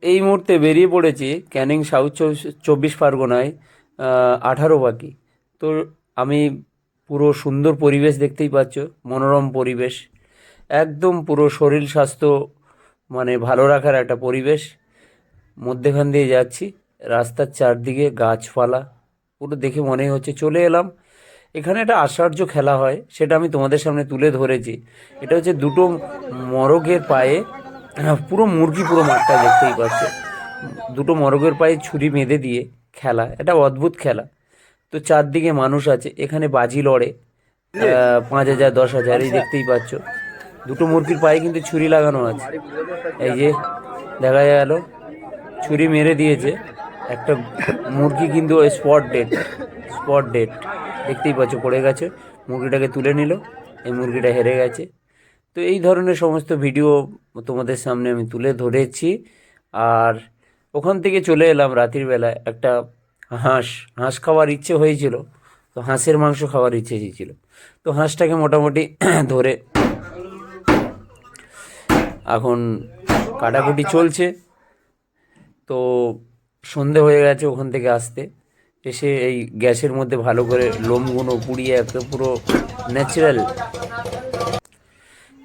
এই মুহূর্তে বেরিয়ে পড়েছি ক্যানিং সাউথ 24 পরগনায় 18 বাকি। তো আমি পুরো সুন্দর পরিবেশ দেখতেই পাচ্ছ, মনোরম পরিবেশ, একদম পুরো শরীর স্বাস্থ্য মানে ভালো রাখার একটা পরিবেশ মধ্যেখান দিয়ে যাচ্ছি। রাস্তার চারদিকে গাছপালা, পুরো দেখে মনে হচ্ছে চলে এলাম। এখানে একটা আশ্চর্য খেলা হয়, সেটা আমি তোমাদের সামনে তুলে ধরেছি। এটা হচ্ছে দুটো মরগের পায়ে, পুরো মুরগি, পুরো মাঠটা দেখতেই পাচ্ছ, দুটো মরগের পায়ে ছুরি বেঁধে দিয়ে খেলা, এটা অদ্ভুত খেলা। তো চারদিকে মানুষ আছে, এখানে বাজি লড়ে 5,000 10,000, এই দেখতেই পাচ্ছ। দুটো মুরগির পায়ে কিন্তু ছুরি লাগানো আছে, এই যে দেখা গেল ছুরি মেরে দিয়েছে একটা মুরগি, কিন্তু ওই স্পট ডেড দেখতেই পাচ্ছ, পড়ে গেছে। মুরগিটাকে তুলে নিল, এই মুরগিটা হেরে গেছে। তো এই ধরনের সমস্ত ভিডিও তোমাদের সামনে আমি তুলে ধরেছি। আর ওখান থেকে চলে এলাম রাতের বেলায়, একটা হাঁস হাঁস খাওয়ার ইচ্ছে হয়েছিল, তো হাঁসের মাংস খাওয়ার ইচ্ছে হয়েছিল। তো হাঁসটাকে মোটামুটি ধরে এখন কাটাকুটি চলছে। তো সন্ধে হয়ে গেছে ওখান থেকে আসতে, এসে এই গ্যাসের মধ্যে ভালো করে লোমগুলো পুড়িয়ে একটা পুরো ন্যাচারাল।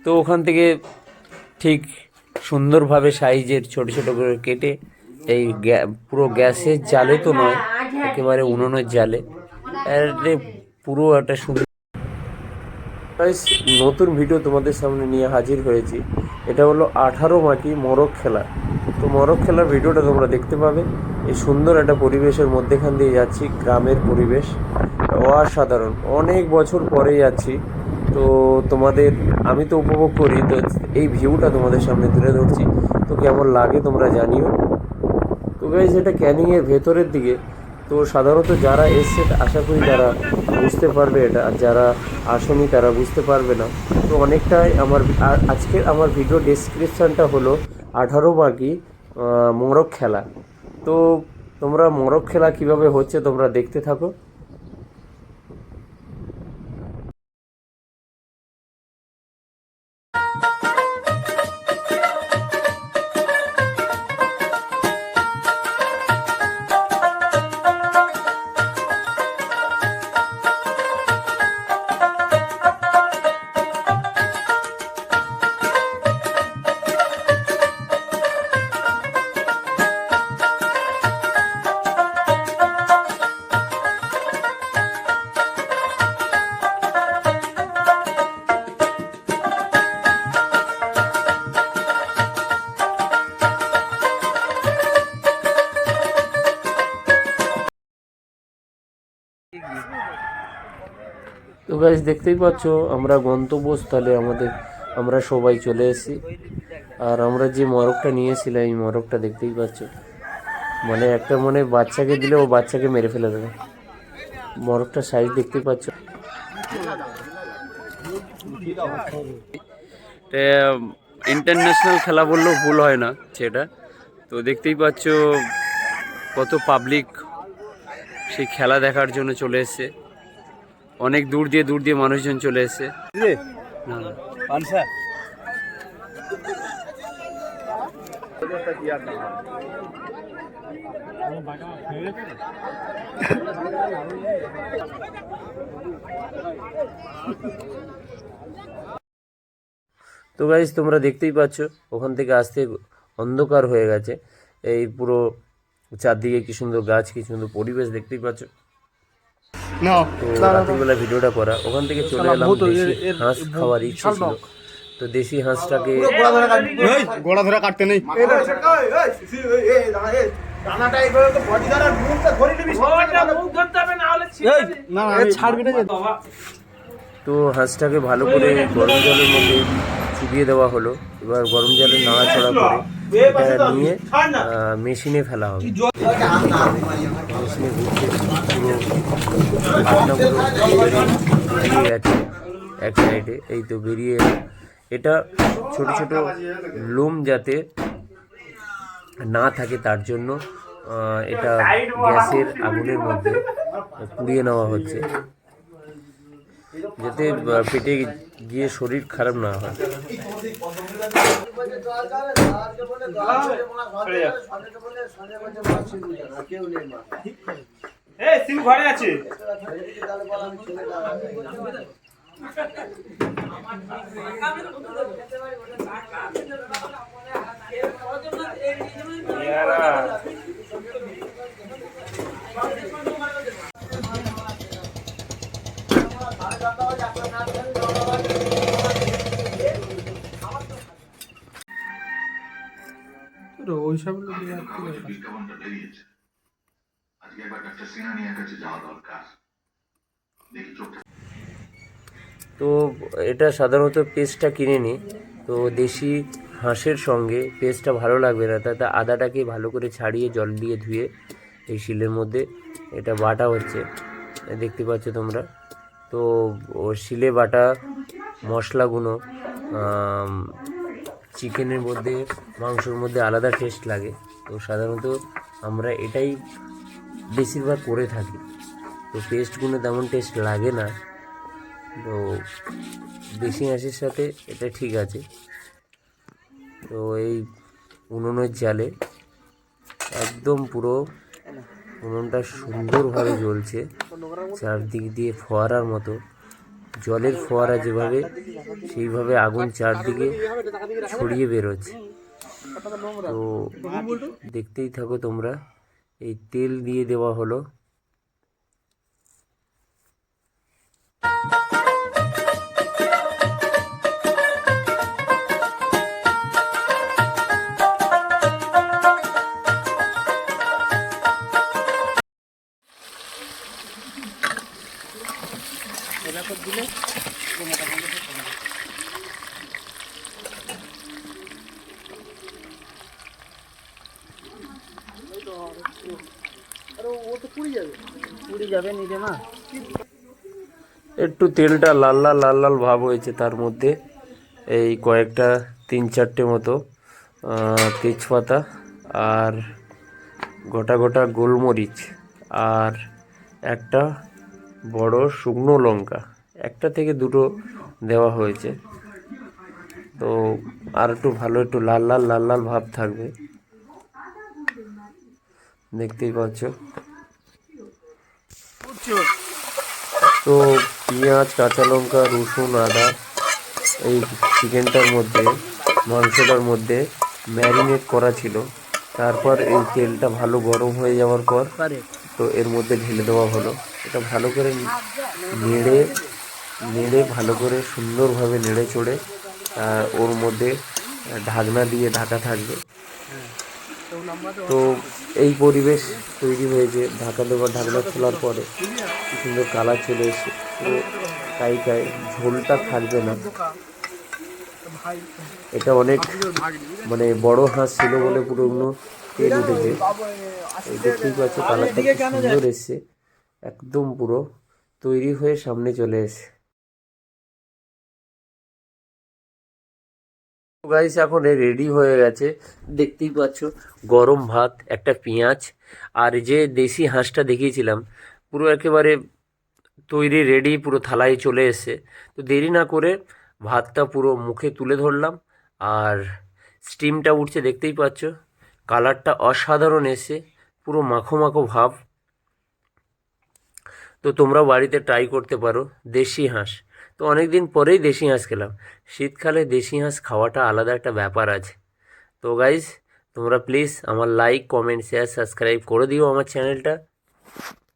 তো ওখান থেকে ঠিক সুন্দরভাবে সাইজের ছোট ছোট করে কেটে এই পুরো গ্যাসের জালে তো নয়, একেবারে উনুনের জালে, পুরো একটা সুন্দর নতুন ভিডিও তোমাদের সামনে নিয়ে হাজির হয়েছি। এটা হলো 18 বাকি মরক খেলা। তো মরক খেলার ভিডিওটা তোমরা দেখতে পাবে। এই সুন্দর একটা পরিবেশের মধ্যেখান দিয়ে যাচ্ছি, গ্রামের পরিবেশ অসাধারণ, অনেক বছর পরে যাচ্ছি। তো তোমাদের, আমি তো উপভোগ করি, তো এই ভিউটা তোমাদের সামনে তুলে ধরছি। তো কেমন লাগে তোমরা জানিও। তো গাইজ এটা ক্যানিংয়ের ভেতরের দিকে। তো সাধারণত যারা এসছে আশা করি তারা বুঝতে পারবে এটা, আর যারা আসেনি তারা বুঝতে পারবে না। তো অনেকটাই আজকের আমার ভিডিও ডেসক্রিপশানটা হলো 18 বাকি মোরগ খেলা। তো তোমরা মোরগ খেলা কিভাবে হচ্ছে তোমরা দেখতে থাকো। তো গাইজ দেখতেই পাচ্ছ আমরা গন্তব্যস্থলে আমরা সবাই চলে এসেছি। আর আমরা যে মরগটা নিয়েছিলাম, এই মরগটা দেখতেই পাচ্ছ, মানে একটা মনে বাচ্চাকে দিলে ও বাচ্চাকে মেরে ফেলে দেবে। মরগটার সাইজ দেখতেই পাচ্ছ। ইন্টারন্যাশনাল খেলা বললেও ভুল হয় না সেটা। তো দেখতেই পাচ্ছ কত পাবলিক সেই খেলা দেখার জন্য চলে এসছে, অনেক দূর দিয়ে মানুষজন চলে এসছে। না না তো গাইজ তোমরা দেখতেই পাচ্ছ ওখান থেকে আসতে অন্ধকার হয়ে গেছে। এই পুরো চারদিকে কি সুন্দর গাছ, কি সুন্দর পরিবেশ দেখতেই পাচ্ছ। তো রাতের বেলা ভিডিওটা করা, ওখান থেকে চলে এলাম, দেশি হাঁস খাওয়ার ইচ্ছে ছিল। তো দেশি হাঁসটাকে গোড়া ধরে কাটতে নেই, তো হাঁসটাকে ভালো করে গরম জলের মধ্যে চুবিয়ে দেওয়া হলো। এবার গরম জলে নাড়াচাড়া করে এটা নিয়ে মেশিনে ফেলা হবে। মেশিনে ঘুরছে, পুরো পাখনাগুলো বেরিয়ে গেছে এক সাইডে, এই তো বেরিয়ে এলো। এটা ছোট ছোট লোম যাতে না থাকে তার জন্য এটা গ্যাসের আগুনের মধ্যে পুড়িয়ে নেওয়া হচ্ছে। যাতে পেটে গিয়ে শরীর খারাপ না হয়। ঘরে আছে। ওইসব বিজ্ঞাপনটা বেরিয়েছে, আজকে একবার ডাক্তার সিংহানিয়ার কাছে যাওয়া দরকার, দেখি চোখটা। তো এটা সাধারণত পেস্টটা কিনে নিই। তো দেশি হাঁসের সঙ্গে পেস্টটা ভালো লাগবে না, তাতে আদাটাকে ভালো করে ছাড়িয়ে জল দিয়ে ধুয়ে এই শিলের মধ্যে এটা বাটা হচ্ছে, দেখতে পাচ্ছ তোমরা। তো ও শিলে বাটা মশলাগুলো চিকেনের মধ্যে, মাংসর মধ্যে আলাদা টেস্ট লাগে। তো সাধারণত আমরা এটাই বেশিরভাগ করে থাকি। তো পেস্টগুলো তেমন টেস্ট লাগে না, তো দেশি হাঁসের সাথে এটা ঠিক আছে। তো এই উনুনের জালে একদম পুরো উনুনটা সুন্দরভাবে জ্বলছে, চারদিক দিয়ে ফোয়ারার মতো, জলের ফোয়ারা যেভাবে, সেইভাবে আগুন চারদিকে ছড়িয়ে বেরোচ্ছে। তো দেখতেই থাকো তোমরা। এই তেল দিয়ে দেওয়া হলো। একটু তেলটা লাল লাল লাল লাল ভাব হয়েছে, তার মধ্যে এই কয়েকটা 3-4টে মতো তেজপাতা আর গোটা গোটা গোলমরিচ আর একটা বড় শুকনো লঙ্কা, একটা থেকে দুটো দেওয়া হয়েছে। তো আর একটু ভালো, একটু লাল লাল লাল লাল ভাব থাকবে, দেখতেই পাচ্ছ। তো পেঁয়াজ, কাঁচা লঙ্কা, রসুন, আদা এই চিকেনটার মধ্যে, মাংসটার মধ্যে ম্যারিনেট করা ছিল। তারপর এই তেলটা ভালো গরম হয়ে যাওয়ার পর তো এর মধ্যে ঢেলে দেওয়া হলো। এটা ভালো করে নেড়ে নেড়ে ভালো করে সুন্দরভাবে নেড়ে চড়ে ওর মধ্যে ঢাকনা দিয়ে ঢাকা থাকবে। তো এই পরিবেশ তৈরি হয়েছে। ঢাকা দেওয়ার, ঢাকনা খোলার পরে কি সুন্দর কালার চলে এসছে, পুরো কাই ঝোলটা থাকবে না। এটা অনেক মানে বড় হাঁস ছিল বলে পুরোগুলো তেল উঠেছে। এই দেখতেই পাচ্ছ কালারটা কি সুন্দর এসছে, একদম পুরো তৈরি হয়ে সামনে চলে এসছে। গাইস এখন রেডি হয়ে গেছে, দেখতেই পাচ্ছ। গরম ভাত, একটা পেঁয়াজ, আর যে দেশি হাঁসটা দেখিয়েছিলাম পুরো একেবারে তৈরি রেডি, পুরো থালায় চলে এসছে। তো দেরি না করে ভাতটা পুরো মুখে তুলে ধরলাম, আর স্টিমটা উঠছে দেখতেই পাচ্ছ। কালারটা অসাধারণ এসছে, পুরো মাখো মাখো ভাব। তো তোমরাও বাড়িতে ট্রাই করতে পারো দেশি হাঁস। তো অনেক দিন পরেই দেশি হাঁস খেলাম। শীতকালে দেশি হাঁস খাওয়াটা আলাদা একটা ব্যাপার আছে। তো গাইজ তোমরা প্লিজ আমার লাইক, কমেন্ট, শেয়ার, সাবস্ক্রাইব করে দিও আমার চ্যানেলটা।